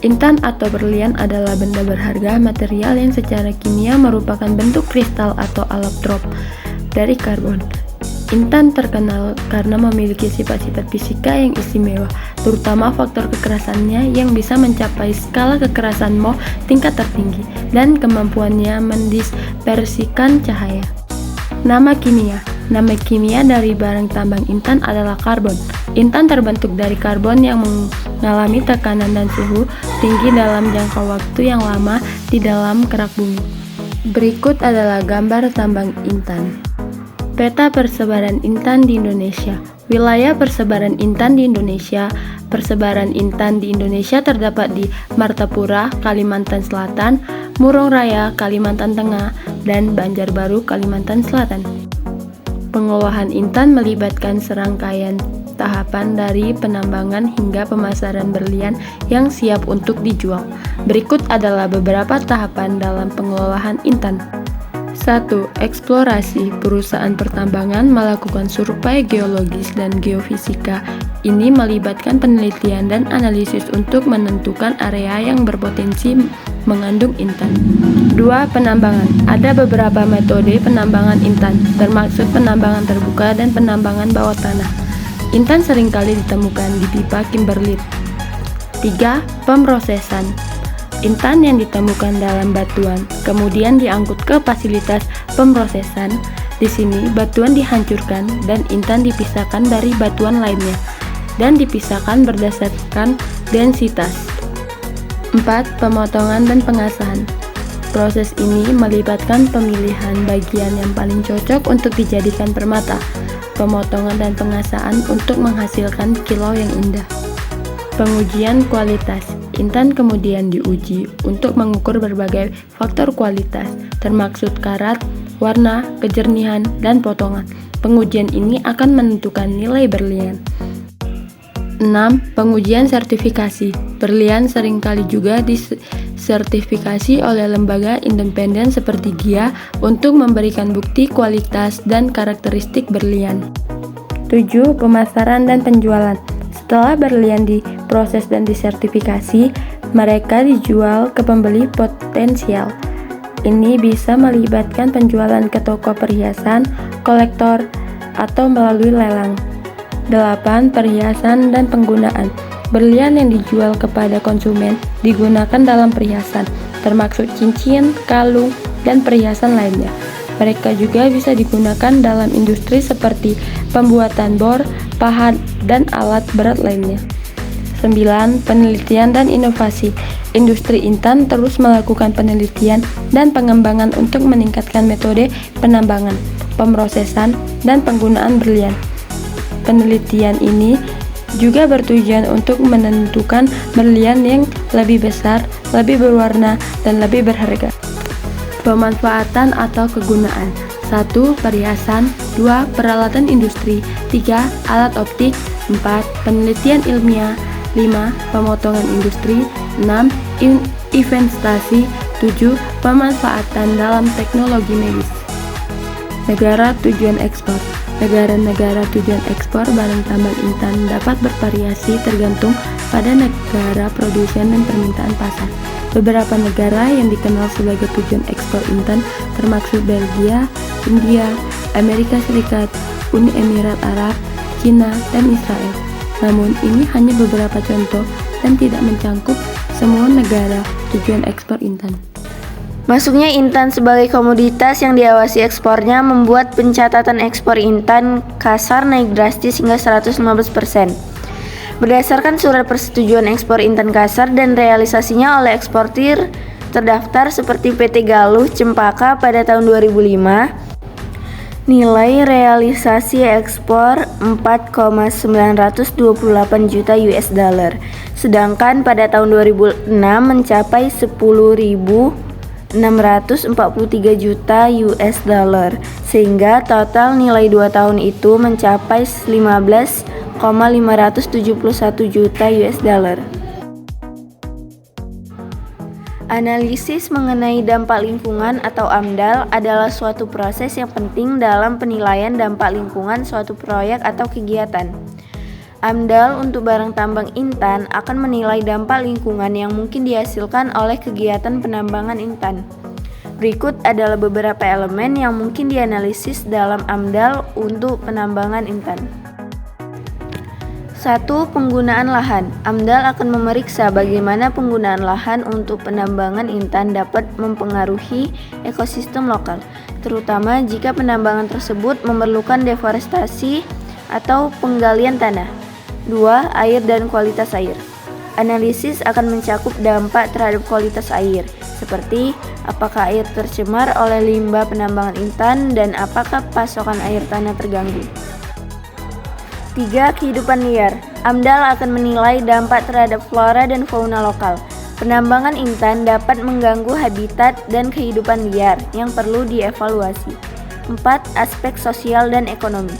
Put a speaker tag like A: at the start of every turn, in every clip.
A: Intan atau berlian adalah benda berharga material yang secara kimia merupakan bentuk kristal atau allotrop dari karbon. Intan terkenal karena memiliki sifat-sifat fisika yang istimewa, terutama faktor kekerasannya yang bisa mencapai skala kekerasan Mohs tingkat tertinggi dan kemampuannya mendispersikan cahaya. Nama kimia dari barang tambang intan adalah karbon. Intan terbentuk dari karbon yang mengalami tekanan dan suhu tinggi dalam jangka waktu yang lama di dalam kerak bumi. Berikut adalah gambar tambang intan. Peta persebaran intan di Indonesia. Wilayah persebaran intan di Indonesia. Persebaran intan di Indonesia terdapat di Martapura, Kalimantan Selatan, Murong Raya, Kalimantan Tengah, dan Banjarbaru, Kalimantan Selatan. Pengolahan intan melibatkan serangkaian tahapan dari penambangan hingga pemasaran berlian yang siap untuk dijual. Berikut adalah beberapa tahapan dalam pengolahan intan. 1. Eksplorasi. Perusahaan pertambangan melakukan survei geologis dan geofisika. Ini melibatkan penelitian dan analisis untuk menentukan area yang berpotensi mengandung intan. 2. Penambangan. Ada beberapa metode penambangan intan, termasuk penambangan terbuka dan penambangan bawah tanah. Intan seringkali ditemukan di pipa kimberlit. 3. Pemrosesan. Intan yang ditemukan dalam batuan, kemudian diangkut ke fasilitas pemrosesan. Di sini, batuan dihancurkan dan intan dipisahkan dari batuan lainnya, dan dipisahkan berdasarkan densitas. 4. Pemotongan dan pengasahan. Proses ini melibatkan pemilihan bagian yang paling cocok untuk dijadikan permata, pemotongan dan pengasahan untuk menghasilkan kilau yang indah. Pengujian kualitas. Intan kemudian diuji untuk mengukur berbagai faktor kualitas, termasuk karat, warna, kejernihan, dan potongan. Pengujian ini akan menentukan nilai berlian. 6. Pengujian sertifikasi. Berlian seringkali juga disertifikasi oleh lembaga independen seperti GIA untuk memberikan bukti kualitas dan karakteristik berlian. 7. Pemasaran dan penjualan. Setelah berlian diproses dan disertifikasi, mereka dijual ke pembeli potensial. Ini bisa melibatkan penjualan ke toko perhiasan, kolektor, atau melalui lelang. 8. Perhiasan dan penggunaan. Berlian yang dijual kepada konsumen digunakan dalam perhiasan, termasuk cincin, kalung, dan perhiasan lainnya. Mereka juga bisa digunakan dalam industri seperti pembuatan bor, pahat, dan alat berat lainnya. 9. Penelitian dan inovasi. Industri intan terus melakukan penelitian dan pengembangan untuk meningkatkan metode penambangan, pemrosesan, dan penggunaan berlian. Penelitian ini juga bertujuan untuk menentukan berlian yang lebih besar, lebih berwarna, dan lebih berharga. Pemanfaatan atau kegunaan. 1. Perhiasan. 2. Peralatan industri. 3. Alat optik. 4. Penelitian ilmiah. 5. Pemotongan industri. 6. Investasi. 7. Pemanfaatan dalam teknologi medis. Negara tujuan ekspor. Negara-negara tujuan ekspor barang tambang intan dapat bervariasi tergantung pada negara produsen dan permintaan pasar. Beberapa negara yang dikenal sebagai tujuan ekspor intan termasuk Belgia, India, Amerika Serikat, Uni Emirat Arab, Cina, dan Israel. Namun ini hanya beberapa contoh dan tidak mencakup semua negara tujuan ekspor intan.
B: Masuknya intan sebagai komoditas yang diawasi ekspornya membuat pencatatan ekspor intan kasar naik drastis hingga 115%. Berdasarkan surat persetujuan ekspor intan kasar dan realisasinya oleh eksportir terdaftar seperti PT Galuh Cempaka pada tahun 2005, nilai realisasi ekspor 4,928 juta US dollar, sedangkan pada tahun 2006 mencapai 10.643 juta US dollar, sehingga total nilai 2 tahun itu mencapai 15,571 juta US dollar. Analisis mengenai dampak lingkungan atau AMDAL adalah suatu proses yang penting dalam penilaian dampak lingkungan suatu proyek atau kegiatan. AMDAL untuk barang tambang intan akan menilai dampak lingkungan yang mungkin dihasilkan oleh kegiatan penambangan intan. Berikut adalah beberapa elemen yang mungkin dianalisis dalam AMDAL untuk penambangan intan. 1. Penggunaan lahan. AMDAL akan memeriksa bagaimana penggunaan lahan untuk penambangan intan dapat mempengaruhi ekosistem lokal, terutama jika penambangan tersebut memerlukan deforestasi atau penggalian tanah. 2. Air dan kualitas air. Analisis akan mencakup dampak terhadap kualitas air, seperti apakah air tercemar oleh limbah penambangan intan dan apakah pasokan air tanah terganggu. 3. Kehidupan liar. AMDAL akan menilai dampak terhadap flora dan fauna lokal. Penambangan intan dapat mengganggu habitat dan kehidupan liar yang perlu dievaluasi. 4. Aspek sosial dan ekonomi.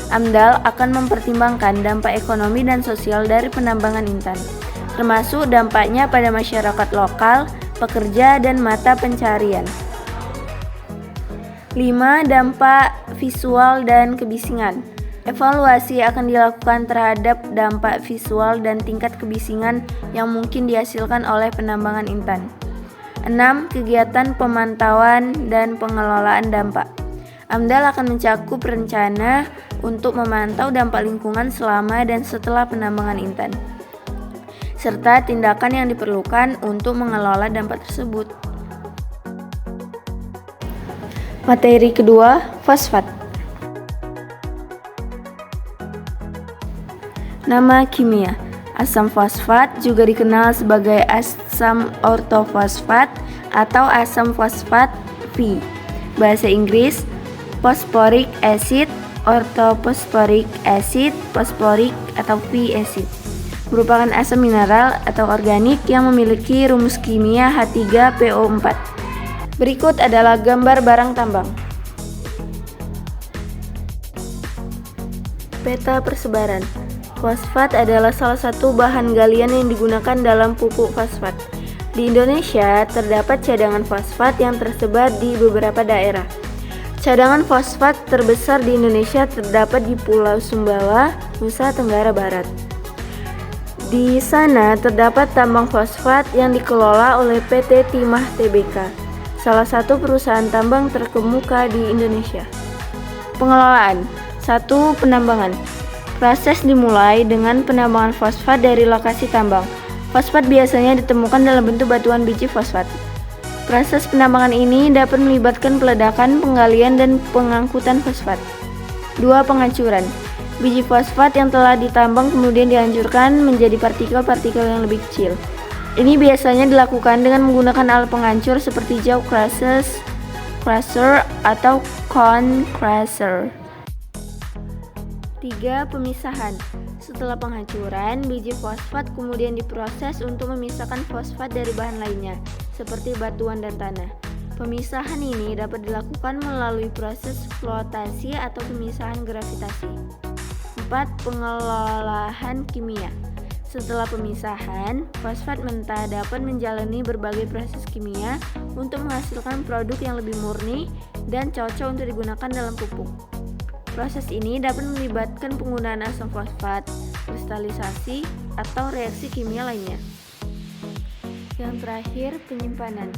B: AMDAL akan mempertimbangkan dampak ekonomi dan sosial dari penambangan intan, termasuk dampaknya pada masyarakat lokal, pekerja, dan mata pencarian. 5. Dampak visual dan kebisingan. Evaluasi akan dilakukan terhadap dampak visual dan tingkat kebisingan yang mungkin dihasilkan oleh penambangan intan. 6. Kegiatan pemantauan dan pengelolaan dampak. AMDAL akan mencakup rencana untuk memantau dampak lingkungan selama dan setelah penambangan intan, serta tindakan yang diperlukan untuk mengelola dampak tersebut. Materi kedua, fosfat. Nama kimia. Asam fosfat juga dikenal sebagai asam ortofosfat atau asam fosfat V. Bahasa Inggris, phosphoric acid, orthophosphoric acid, phosphoric atau V acid. Merupakan asam mineral atau organik yang memiliki rumus kimia H3PO4. Berikut adalah gambar barang tambang. Peta persebaran. Fosfat adalah salah satu bahan galian yang digunakan dalam pupuk fosfat. Di Indonesia, terdapat cadangan fosfat yang tersebar di beberapa daerah. Cadangan fosfat terbesar di Indonesia terdapat di Pulau Sumbawa, Nusa Tenggara Barat. Di sana terdapat tambang fosfat yang dikelola oleh PT Timah Tbk, salah satu perusahaan tambang terkemuka di Indonesia. Pengelolaan. 1. Penambangan. Proses dimulai dengan penambangan fosfat dari lokasi tambang. Fosfat biasanya ditemukan dalam bentuk batuan biji fosfat. Proses penambangan ini dapat melibatkan peledakan, penggalian, dan pengangkutan fosfat. 2. Penghancuran. Biji fosfat yang telah ditambang kemudian dihancurkan menjadi partikel-partikel yang lebih kecil. Ini biasanya dilakukan dengan menggunakan alat penghancur seperti jaw crusher atau cone crusher. 3. Pemisahan. Setelah penghancuran, biji fosfat kemudian diproses untuk memisahkan fosfat dari bahan lainnya, seperti batuan dan tanah. Pemisahan ini dapat dilakukan melalui proses floatasi atau pemisahan gravitasi. 4. Pengelolaan kimia. Setelah pemisahan, fosfat mentah dapat menjalani berbagai proses kimia untuk menghasilkan produk yang lebih murni dan cocok untuk digunakan dalam pupuk. Proses ini dapat melibatkan penggunaan asam fosfat, kristalisasi, atau reaksi kimia lainnya. Yang terakhir, penyimpanan.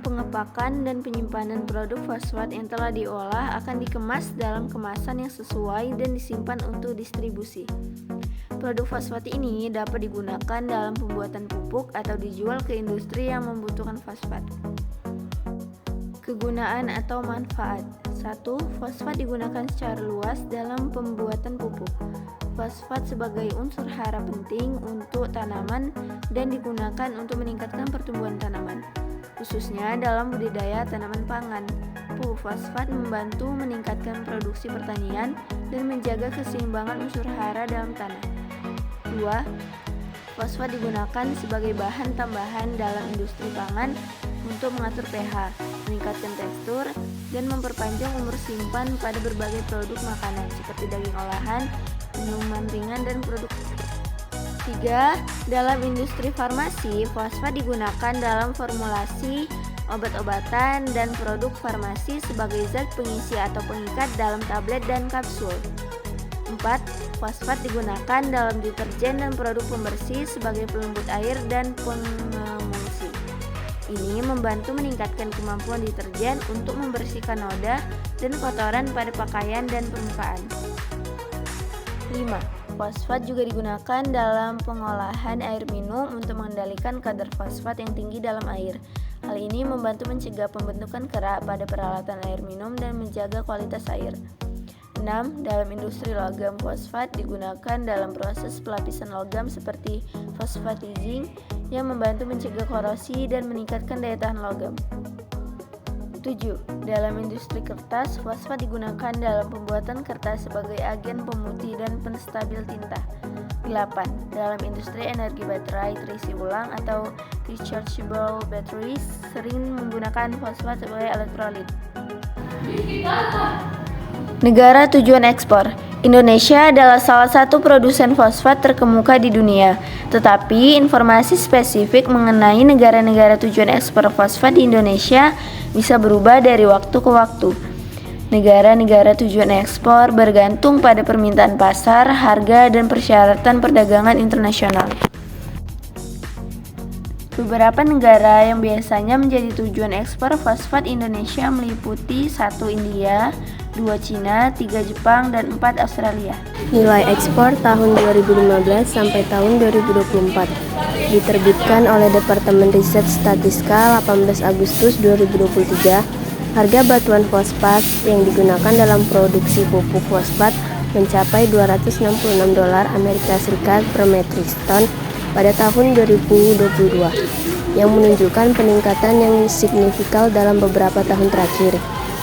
B: Pengepakan dan penyimpanan produk fosfat yang telah diolah akan dikemas dalam kemasan yang sesuai dan disimpan untuk distribusi. Produk fosfat ini dapat digunakan dalam pembuatan pupuk atau dijual ke industri yang membutuhkan fosfat. Kegunaan atau manfaat. 1. Fosfat digunakan secara luas dalam pembuatan pupuk. Fosfat sebagai unsur hara penting untuk tanaman dan digunakan untuk meningkatkan pertumbuhan tanaman, khususnya dalam budidaya tanaman pangan. Pupuk fosfat membantu meningkatkan produksi pertanian dan menjaga keseimbangan unsur hara dalam tanah. 2. Fosfat digunakan sebagai bahan tambahan dalam industri pangan untuk mengatur pH, meningkatkan tekstur, dan memperpanjang umur simpan pada berbagai produk makanan seperti daging olahan, minuman ringan, dan produk. 3. Dalam industri farmasi, fosfat digunakan dalam formulasi obat-obatan dan produk farmasi sebagai zat pengisi atau pengikat dalam tablet dan kapsul. 4. 4. Fosfat digunakan dalam deterjen dan produk pembersih sebagai pelembut air dan pengemulsi. Ini membantu meningkatkan kemampuan deterjen untuk membersihkan noda dan kotoran pada pakaian dan permukaan. 5. Fosfat juga digunakan dalam pengolahan air minum untuk mengendalikan kadar fosfat yang tinggi dalam air. Hal ini membantu mencegah pembentukan kerak pada peralatan air minum dan menjaga kualitas air. 6. Dalam industri logam, fosfat digunakan dalam proses pelapisan logam seperti phosphatizing yang membantu mencegah korosi dan meningkatkan daya tahan logam. 7. Dalam industri kertas, fosfat digunakan dalam pembuatan kertas sebagai agen pemutih dan penstabil tinta. 8. Dalam industri energi baterai terisi ulang atau rechargeable batteries sering menggunakan fosfat sebagai elektrolit. Negara tujuan ekspor. Indonesia adalah salah satu produsen fosfat terkemuka di dunia, tetapi informasi spesifik mengenai negara-negara tujuan ekspor fosfat di Indonesia bisa berubah dari waktu ke waktu. Negara-negara tujuan ekspor bergantung pada permintaan pasar, harga, dan persyaratan perdagangan internasional. Beberapa negara yang biasanya menjadi tujuan ekspor fosfat Indonesia meliputi 1. India, 2. Cina, 3. Jepang, dan 4. Australia.
A: Nilai ekspor tahun 2015 sampai tahun 2024 diterbitkan oleh Departemen Riset Statistika 18 Agustus 2023. Harga batuan fosfat yang digunakan dalam produksi pupuk fosfat mencapai $266 Amerika Serikat per metrik ton pada tahun 2022, yang menunjukkan peningkatan yang signifikan dalam beberapa tahun terakhir.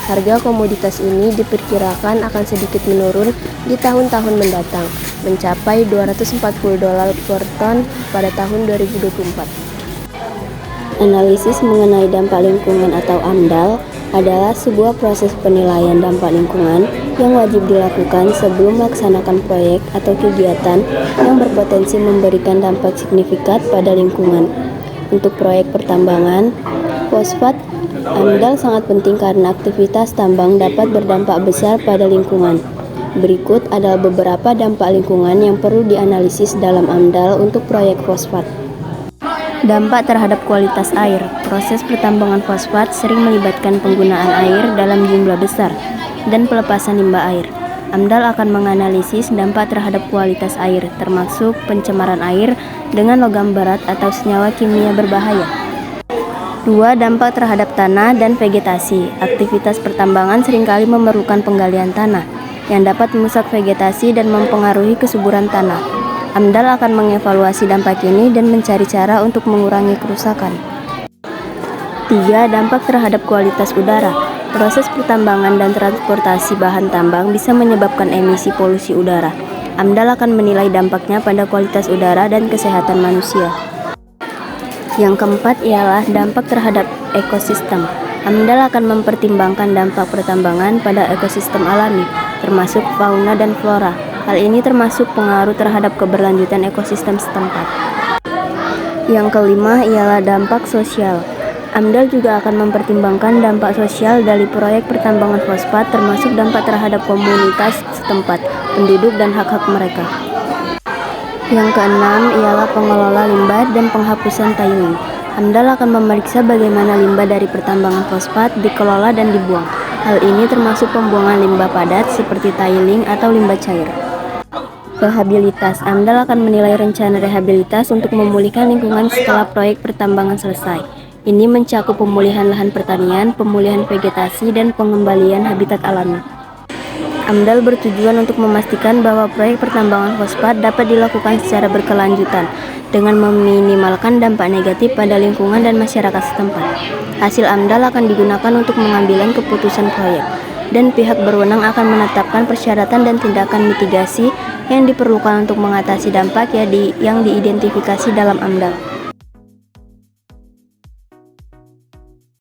A: Harga komoditas ini diperkirakan akan sedikit menurun di tahun-tahun mendatang, mencapai $240 per ton pada tahun 2024. Analisis mengenai dampak lingkungan atau AMDAL adalah sebuah proses penilaian dampak lingkungan yang wajib dilakukan sebelum melaksanakan proyek atau kegiatan yang berpotensi memberikan dampak signifikan pada lingkungan. Untuk proyek pertambangan fosfat, AMDAL sangat penting karena aktivitas tambang dapat berdampak besar pada lingkungan. Berikut adalah beberapa dampak lingkungan yang perlu dianalisis dalam AMDAL untuk proyek fosfat. Dampak terhadap kualitas air. Proses pertambangan fosfat sering melibatkan penggunaan air dalam jumlah besar dan pelepasan limbah air. AMDAL akan menganalisis dampak terhadap kualitas air, termasuk pencemaran air dengan logam berat atau senyawa kimia berbahaya. 2. Dampak terhadap tanah dan vegetasi. Aktivitas pertambangan seringkali memerlukan penggalian tanah yang dapat merusak vegetasi dan mempengaruhi kesuburan tanah. AMDAL akan mengevaluasi dampak ini dan mencari cara untuk mengurangi kerusakan. 3. Dampak terhadap kualitas udara. Proses pertambangan dan transportasi bahan tambang bisa menyebabkan emisi polusi udara. AMDAL akan menilai dampaknya pada kualitas udara dan kesehatan manusia. Yang keempat ialah dampak terhadap ekosistem. AMDAL akan mempertimbangkan dampak pertambangan pada ekosistem alami, termasuk fauna dan flora. Hal ini termasuk pengaruh terhadap keberlanjutan ekosistem setempat. Yang kelima ialah dampak sosial. AMDAL juga akan mempertimbangkan dampak sosial dari proyek pertambangan fosfat, termasuk dampak terhadap komunitas setempat, penduduk, dan hak-hak mereka. Yang keenam ialah pengelola limbah dan penghapusan tiling. AMDAL akan memeriksa bagaimana limbah dari pertambangan fosfat dikelola dan dibuang. Hal ini termasuk pembuangan limbah padat seperti tiling atau limbah cair. Rehabilitas. AMDAL akan menilai rencana rehabilitas untuk memulihkan lingkungan setelah proyek pertambangan selesai. Ini mencakup pemulihan lahan pertanian, pemulihan vegetasi, dan pengembalian habitat alami. AMDAL bertujuan untuk memastikan bahwa proyek pertambangan fosfat dapat dilakukan secara berkelanjutan dengan meminimalkan dampak negatif pada lingkungan dan masyarakat setempat. Hasil AMDAL akan digunakan untuk mengambil keputusan proyek, dan pihak berwenang akan menetapkan persyaratan dan tindakan mitigasi yang diperlukan untuk mengatasi dampak yang diidentifikasi dalam AMDAL.